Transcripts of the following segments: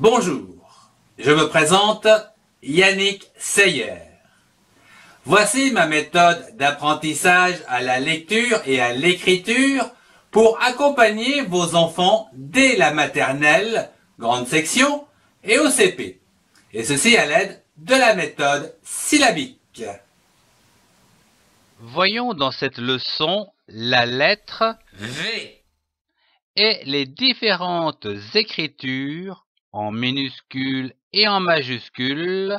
Bonjour, je me présente Yannick Seyer. Voici ma méthode d'apprentissage à la lecture et à l'écriture pour accompagner vos enfants dès la maternelle, grande section, et au CP. Et ceci à l'aide de la méthode syllabique. Voyons dans cette leçon la lettre V et les différentes écritures en minuscules et en majuscules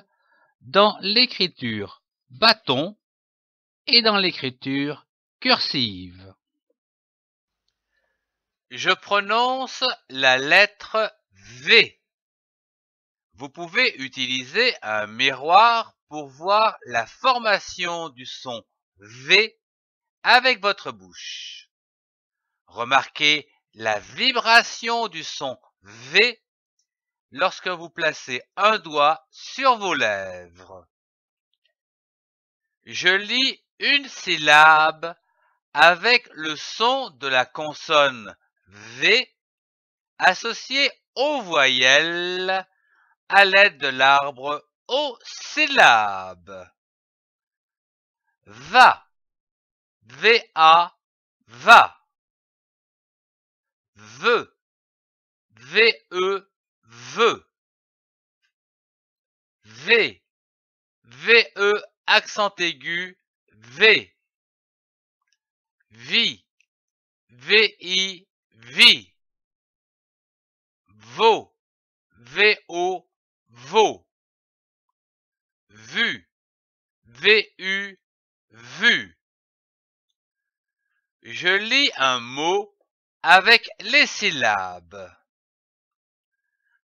dans l'écriture bâton et dans l'écriture cursive. Je prononce la lettre V. Vous pouvez utiliser un miroir pour voir la formation du son V avec votre bouche. Remarquez la vibration du son V lorsque vous placez un doigt sur vos lèvres. Je lis une syllabe avec le son de la consonne V associé aux voyelles à l'aide de l'arbre aux syllabes. Va, V-A, va. Veux, V-E, veut. V, V-E, accent aigu, V. Vie, V-I, vie. Vaut, V-O, vaut. Vu, V-U, vu. Je lis un mot avec les syllabes.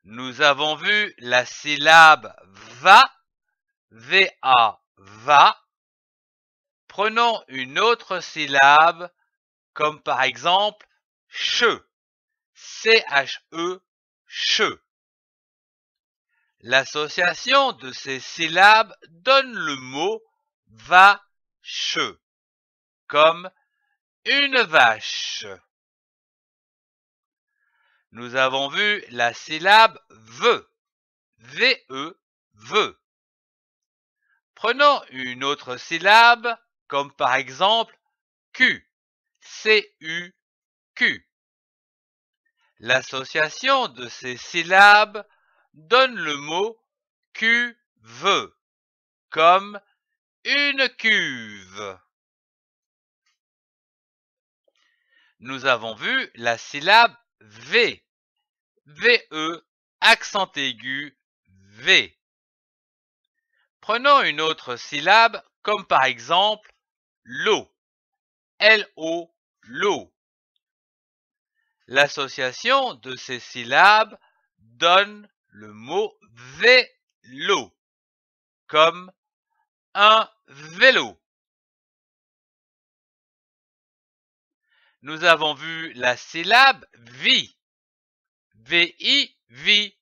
Nous avons vu la syllabe va, V-A, va. Prenons une autre syllabe, comme par exemple che, C-H-E, che. L'association de ces syllabes donne le mot vache, comme une vache. Nous avons vu la syllabe ve, V-E, veut. Prenons une autre syllabe, comme par exemple Q, C-U-Q. L'association de ces syllabes donne le mot cuve, comme une cuve. Nous avons vu la syllabe V, V-E, accent aigu, V. Prenons une autre syllabe, comme par exemple l'eau, L-O, l'eau. L'association de ces syllabes donne le mot vélo, comme un vélo. Nous avons vu la syllabe vie, V-I, vie.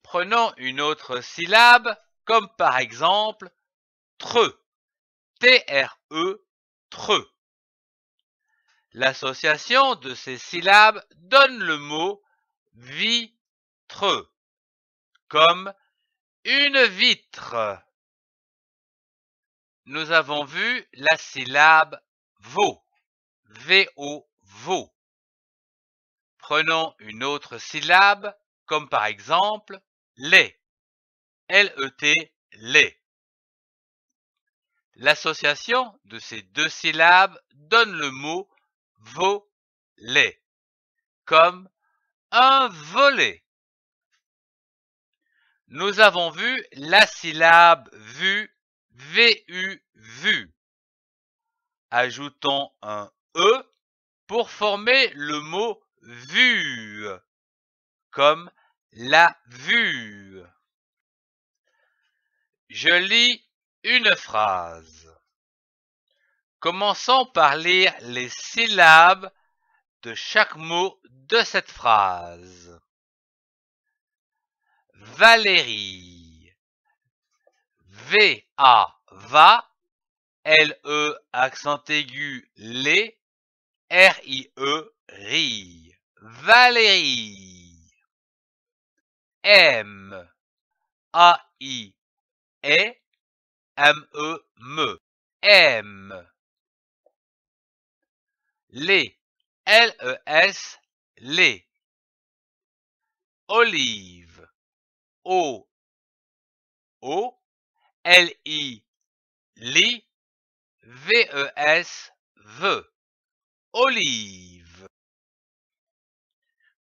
Prenons une autre syllabe, comme par exemple tre, T-R-E, tre. L'association de ces syllabes donne le mot vitre, comme une vitre. Nous avons vu la syllabe veau, V-O, veau. Prenons une autre syllabe, comme par exemple lait, L-E-T, lait. L'association de ces deux syllabes donne le mot volet, comme un volet. Nous avons vu la syllabe vu, V-U, vu. Ajoutons un E pour former le mot vue, comme la vue. Je lis une phrase. Commençons par lire les syllabes de chaque mot de cette phrase. Valérie, V-A, va, L-E, accent aigu, les, R-I-E, rie. Valérie. aime, A-I-E, M-E-M, aime. Les, L-E-S, les. Olive, O-O, L-I, li, V-E-S, ve, olive.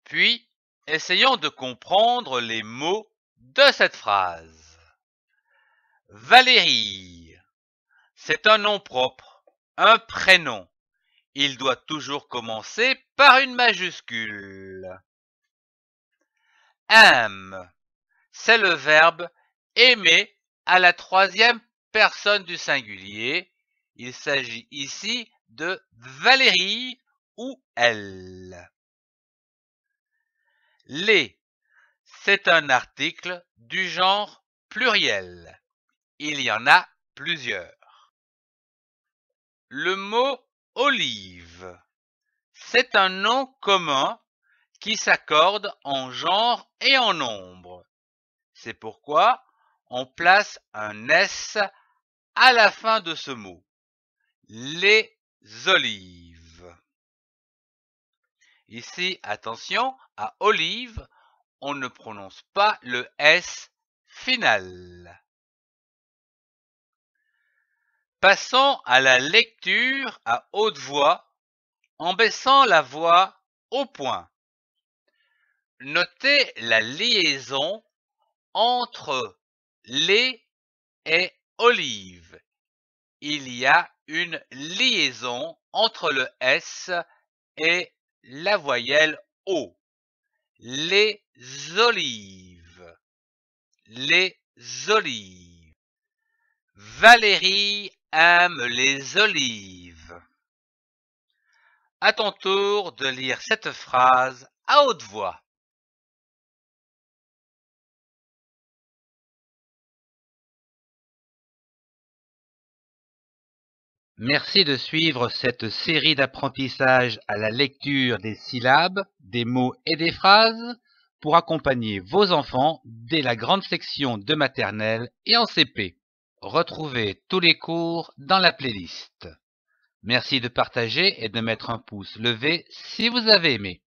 Puis, essayons de comprendre les mots de cette phrase. Valérie, c'est un nom propre, un prénom. Il doit toujours commencer par une majuscule. Aime, c'est le verbe aimer à la troisième personne du singulier. Il s'agit ici de Valérie ou elle. Les, c'est un article du genre pluriel. Il y en a plusieurs. Le mot olive, c'est un nom commun qui s'accorde en genre et en nombre. C'est pourquoi on place un S à la fin de ce mot. Les olives. Ici, attention, à olive, on ne prononce pas le S final. Passons à la lecture à haute voix en baissant la voix au point. Notez la liaison entre les et olive. Il y a une liaison entre le S et la voyelle O. Les olives. Les olives. Valérie aime les olives. À ton tour de lire cette phrase à haute voix. Merci de suivre cette série d'apprentissage à la lecture des syllabes, des mots et des phrases pour accompagner vos enfants dès la grande section de maternelle et en CP. Retrouvez tous les cours dans la playlist. Merci de partager et de mettre un pouce levé si vous avez aimé.